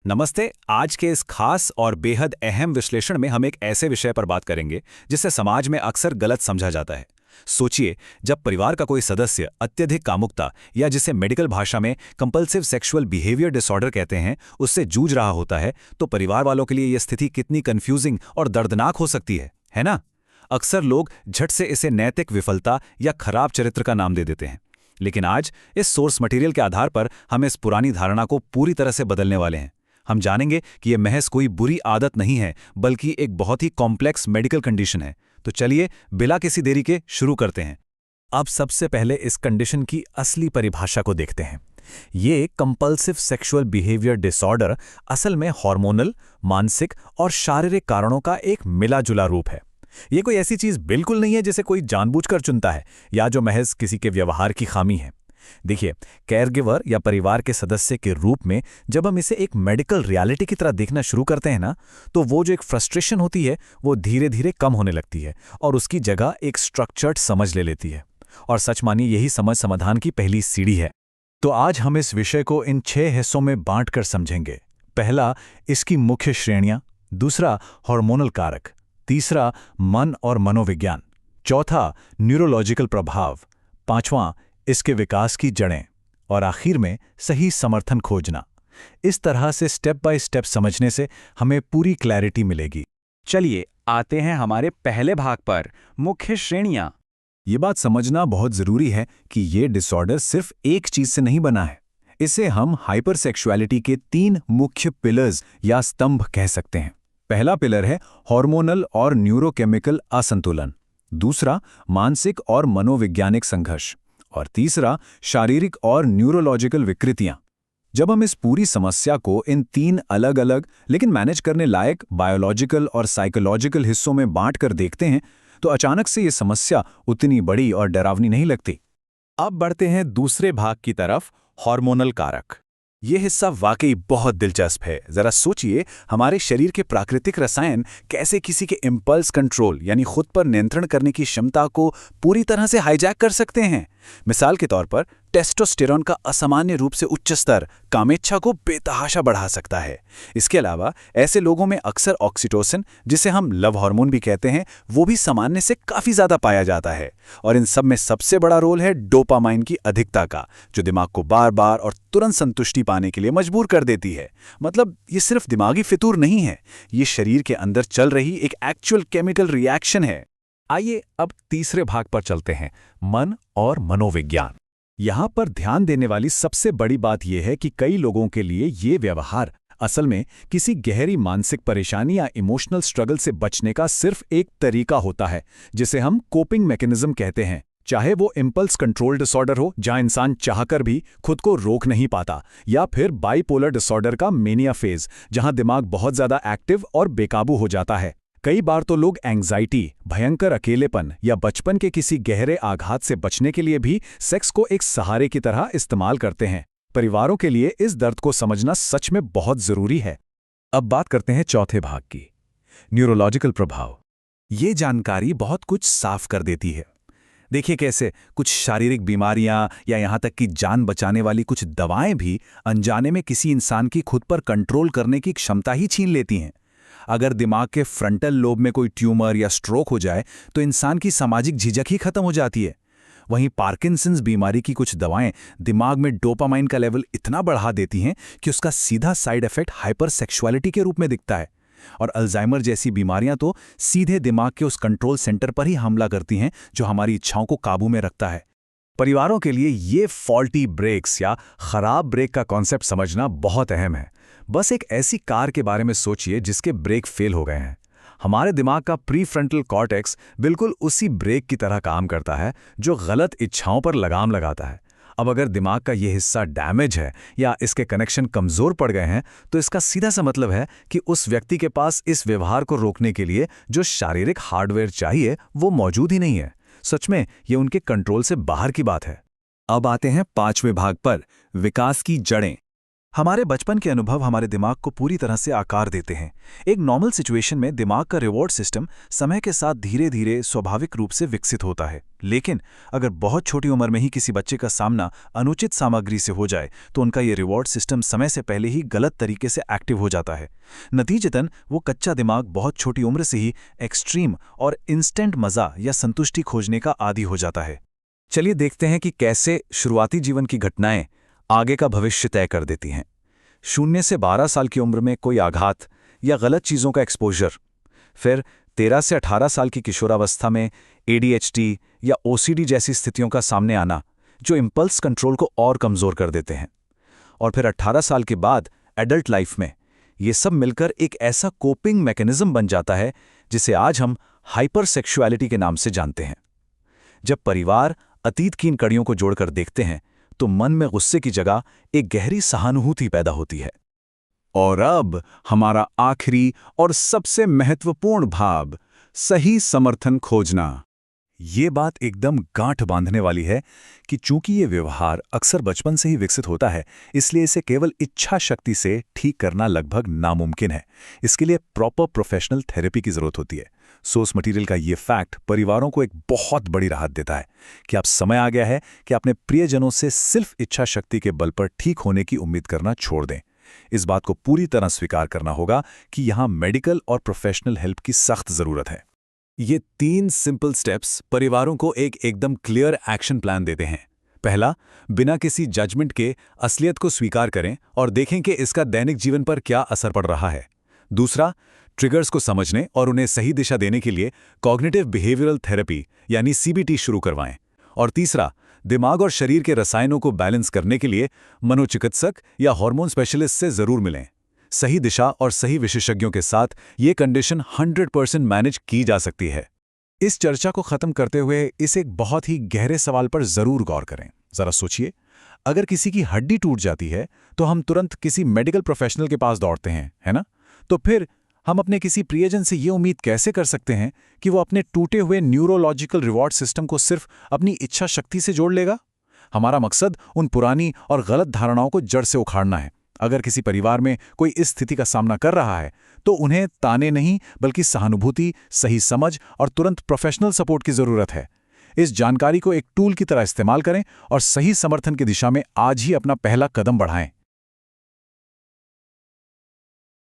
नमस्ते। आज के इस खास और बेहद अहम विश्लेषण में हम एक ऐसे विषय पर बात करेंगे जिसे समाज में अक्सर गलत समझा जाता है। सोचिए, जब परिवार का कोई सदस्य अत्यधिक कामुकता या जिसे मेडिकल भाषा में कंपल्सिव सेक्सुअल बिहेवियर डिसऑर्डर कहते हैं, उससे जूझ रहा होता है, तो परिवार वालों के लिए यह स्थिति कितनी कंफ्यूजिंग और दर्दनाक हो सकती है ना? अक्सर लोग झट से इसे नैतिक विफलता या खराब चरित्र का नाम दे देते हैं। लेकिन आज इस सोर्स मटेरियल के आधार पर हम इस पुरानी धारणा को पूरी तरह से बदलने वाले हैं। हम जानेंगे कि यह महज कोई बुरी आदत नहीं है, बल्कि एक बहुत ही कॉम्प्लेक्स मेडिकल कंडीशन है। तो चलिए बिना किसी देरी के शुरू करते हैं। अब सबसे पहले इस कंडीशन की असली परिभाषा को देखते हैं। ये कंपल्सिव सेक्सुअल बिहेवियर डिसऑर्डर असल में हार्मोनल, मानसिक और शारीरिक कारणों का एक मिला-जुला रूप है। ये कोई ऐसी चीज बिल्कुल नहीं है जिसे कोई जानबूझकर चुनता है या जो महज किसी के व्यवहार की खामी है। देखिए, केयरगिवर या परिवार के सदस्य के रूप में जब हम इसे एक मेडिकल रियलिटी की तरह देखना शुरू करते हैं ना, तो वो जो एक फ्रस्ट्रेशन होती है वो धीरे धीरे कम होने लगती है और उसकी जगह एक स्ट्रक्चर्ड समझ ले लेती है। और सच मानिए, यही समझ समाधान की पहली सीढ़ी है। तो आज हम इस विषय को इन 6 हिस्सों में बांटकर समझेंगे। पहला, इसकी मुख्य श्रेणियां। दूसरा, हार्मोनल कारक। तीसरा, मन और मनोविज्ञान। चौथा, न्यूरोलॉजिकल प्रभाव। पांचवां, इसके विकास की जड़ें। और आखिर में सही समर्थन खोजना। इस तरह से स्टेप बाय स्टेप समझने से हमें पूरी क्लैरिटी मिलेगी। चलिए आते हैं हमारे पहले भाग पर, मुख्य श्रेणियां। ये बात समझना बहुत जरूरी है कि ये डिसऑर्डर सिर्फ एक चीज से नहीं बना है। इसे हम हाइपरसेक्सुअलिटी के 3 मुख्य पिलर्स या स्तंभ कह सकते हैं। पहला पिलर है हार्मोनल और न्यूरोकेमिकल असंतुलन। दूसरा, मानसिक और मनोवैज्ञानिक संघर्ष। और तीसरा, शारीरिक और न्यूरोलॉजिकल विकृतियां। जब हम इस पूरी समस्या को इन 3 अलग अलग लेकिन मैनेज करने लायक बायोलॉजिकल और साइकोलॉजिकल हिस्सों में बांटकर देखते हैं, तो अचानक से ये समस्या उतनी बड़ी और डरावनी नहीं लगती। अब बढ़ते हैं दूसरे भाग की तरफ, हार्मोनल कारक। ये हिस्सा वाकई बहुत दिलचस्प है। जरा सोचिए, हमारे शरीर के प्राकृतिक रसायन कैसे किसी के इम्पल्स कंट्रोल यानी खुद पर नियंत्रण करने की क्षमता को पूरी तरह से हाईजैक कर सकते हैं। मिसाल के तौर पर, टेस्टोस्टेरोन का असामान्य रूप से उच्च स्तर कामेच्छा को बेतहाशा बढ़ा सकता है। इसके अलावा ऐसे लोगों में अक्सर ऑक्सीटोसिन, जिसे हम लव हार्मोन भी कहते हैं, वो भी सामान्य से काफी ज्यादा पाया जाता है। और इन सब में सबसे बड़ा रोल है डोपामाइन की अधिकता का, जो दिमाग को बार बार और तुरंत संतुष्टि पाने के लिए मजबूर कर देती है। मतलब ये सिर्फ दिमागी फितूर नहीं है, ये शरीर के अंदर चल रही एक एक्चुअल केमिकल रिएक्शन है। आइए अब तीसरे भाग पर चलते हैं, मन और मनोविज्ञान। यहाँ पर ध्यान देने वाली सबसे बड़ी बात यह है कि कई लोगों के लिए ये व्यवहार असल में किसी गहरी मानसिक परेशानी या इमोशनल स्ट्रगल से बचने का सिर्फ एक तरीका होता है, जिसे हम कोपिंग मैकेनिज्म कहते हैं। चाहे वो इम्पल्स कंट्रोल डिसऑर्डर हो, जहां इंसान चाहकर भी खुद को रोक नहीं पाता, या फिर बाइपोलर डिसऑर्डर का मेनिया फेज, जहां दिमाग बहुत ज्यादा एक्टिव और बेकाबू हो जाता है। कई बार तो लोग एंग्जाइटी, भयंकर अकेलेपन या बचपन के किसी गहरे आघात से बचने के लिए भी सेक्स को एक सहारे की तरह इस्तेमाल करते हैं। परिवारों के लिए इस दर्द को समझना सच में बहुत जरूरी है। अब बात करते हैं चौथे भाग की, न्यूरोलॉजिकल प्रभाव। ये जानकारी बहुत कुछ साफ कर देती है। देखिए कैसे कुछ शारीरिक बीमारियां या यहां तक कि जान बचाने वाली कुछ दवाएं भी अनजाने में किसी इंसान की खुद पर कंट्रोल करने की क्षमता ही छीन लेती हैं। अगर दिमाग के फ्रंटल लोब में कोई ट्यूमर या स्ट्रोक हो जाए, तो इंसान की सामाजिक झिझक ही खत्म हो जाती है। वहीं पार्किंसंस बीमारी की कुछ दवाएं दिमाग में डोपामाइन का लेवल इतना बढ़ा देती हैं कि उसका सीधा साइड इफेक्ट हाइपरसेक्सुअलिटी के रूप में दिखता है। और अल्जाइमर जैसी बीमारियां तो सीधे दिमाग के उस कंट्रोल सेंटर पर ही हमला करती हैं, जो हमारी इच्छाओं को काबू में रखता है। परिवारों के लिए ये फॉल्टी ब्रेक्स या खराब ब्रेक का कॉन्सेप्ट समझना बहुत अहम है। बस एक ऐसी कार के बारे में सोचिए जिसके ब्रेक फेल हो गए हैं। हमारे दिमाग का प्रीफ्रंटल कॉर्टेक्स बिल्कुल उसी ब्रेक की तरह काम करता है, जो गलत इच्छाओं पर लगाम लगाता है। अब अगर दिमाग का ये हिस्सा डैमेज है या इसके कनेक्शन कमजोर पड़ गए हैं, तो इसका सीधा सा मतलब है कि उस व्यक्ति के पास इस व्यवहार को रोकने के लिए जो शारीरिक हार्डवेयर चाहिए वो मौजूद ही नहीं है। सच में ये उनके कंट्रोल से बाहर की बात है। अब आते हैं 5वें भाग पर, विकास की जड़ें। हमारे बचपन के अनुभव हमारे दिमाग को पूरी तरह से आकार देते हैं। एक नॉर्मल सिचुएशन में दिमाग का रिवॉर्ड सिस्टम समय के साथ धीरे धीरे स्वाभाविक रूप से विकसित होता है, लेकिन अगर बहुत छोटी उम्र में ही किसी बच्चे का सामना अनुचित सामग्री से हो जाए तो उनका ये रिवॉर्ड सिस्टम समय से पहले ही गलत तरीके से एक्टिव हो जाता है। नतीजतन वो कच्चा दिमाग बहुत छोटी उम्र से ही एक्सट्रीम और इंस्टेंट मज़ा या संतुष्टि खोजने का आदी हो जाता है। चलिए देखते हैं कि कैसे शुरुआती जीवन की घटनाएं आगे का भविष्य तय कर देती हैं। 0 से 12 साल की उम्र में कोई आघात या गलत चीज़ों का एक्सपोजर, फिर 13 से 18 साल की किशोरावस्था में ADHD या OCD जैसी स्थितियों का सामने आना जो इम्पल्स कंट्रोल को और कमज़ोर कर देते हैं, और फिर 18 साल के बाद एडल्ट लाइफ में ये सब मिलकर एक ऐसा कोपिंग मैकेनिज्म बन जाता है जिसे आज हम हाइपर सेक्सुअलिटी के नाम से जानते हैं। जब परिवार अतीत की इन कड़ियों को जोड़कर देखते हैं तो मन में गुस्से की जगह एक गहरी सहानुभूति पैदा होती है। और अब हमारा आखिरी और सबसे महत्वपूर्ण भाव, सही समर्थन खोजना। ये बात एकदम गांठ बांधने वाली है कि चूंकि ये व्यवहार अक्सर बचपन से ही विकसित होता है, इसलिए इसे केवल इच्छा शक्ति से ठीक करना लगभग नामुमकिन है। इसके लिए प्रॉपर प्रोफेशनल थेरेपी की जरूरत होती है। सोर्स मटेरियल का ये फैक्ट परिवारों को एक बहुत बड़ी राहत देता है कि अब समय आ गया है कि अपने प्रियजनों से सिर्फ इच्छा शक्ति के बल पर ठीक होने की उम्मीद करना छोड़ दें। इस बात को पूरी तरह स्वीकार करना होगा कि यहाँ मेडिकल और प्रोफेशनल हेल्प की सख्त जरूरत है। ये 3 सिंपल स्टेप्स परिवारों को एक एकदम क्लियर एक्शन प्लान देते हैं। पहला, बिना किसी जजमेंट के असलियत को स्वीकार करें और देखें कि इसका दैनिक जीवन पर क्या असर पड़ रहा है। दूसरा, ट्रिगर्स को समझने और उन्हें सही दिशा देने के लिए कॉग्निटिव बिहेवियरल थेरेपी यानी CBT शुरू करवाएं। और तीसरा, दिमाग और शरीर के रसायनों को बैलेंस करने के लिए मनोचिकित्सक या हार्मोन स्पेशलिस्ट से जरूर मिलें। सही दिशा और सही विशेषज्ञों के साथ ये कंडीशन 100% मैनेज की जा सकती है। इस चर्चा को खत्म करते हुए इस एक बहुत ही गहरे सवाल पर जरूर गौर करें। जरा सोचिए, अगर किसी की हड्डी टूट जाती है तो हम तुरंत किसी मेडिकल प्रोफेशनल के पास दौड़ते हैं, है ना? तो फिर हम अपने किसी प्रियजन से ये उम्मीद कैसे कर सकते हैं कि वो अपने टूटे हुए न्यूरोलॉजिकल रिवॉर्ड सिस्टम को सिर्फ अपनी इच्छा शक्ति से जोड़ लेगा? हमारा मकसद उन पुरानी और गलत धारणाओं को जड़ से उखाड़ना है। अगर किसी परिवार में कोई इस स्थिति का सामना कर रहा है तो उन्हें ताने नहीं बल्कि सहानुभूति, सही समझ और तुरंत प्रोफेशनल सपोर्ट की जरूरत है। इस जानकारी को एक टूल की तरह इस्तेमाल करें और सही समर्थन की दिशा में आज ही अपना पहला कदम बढ़ाएं।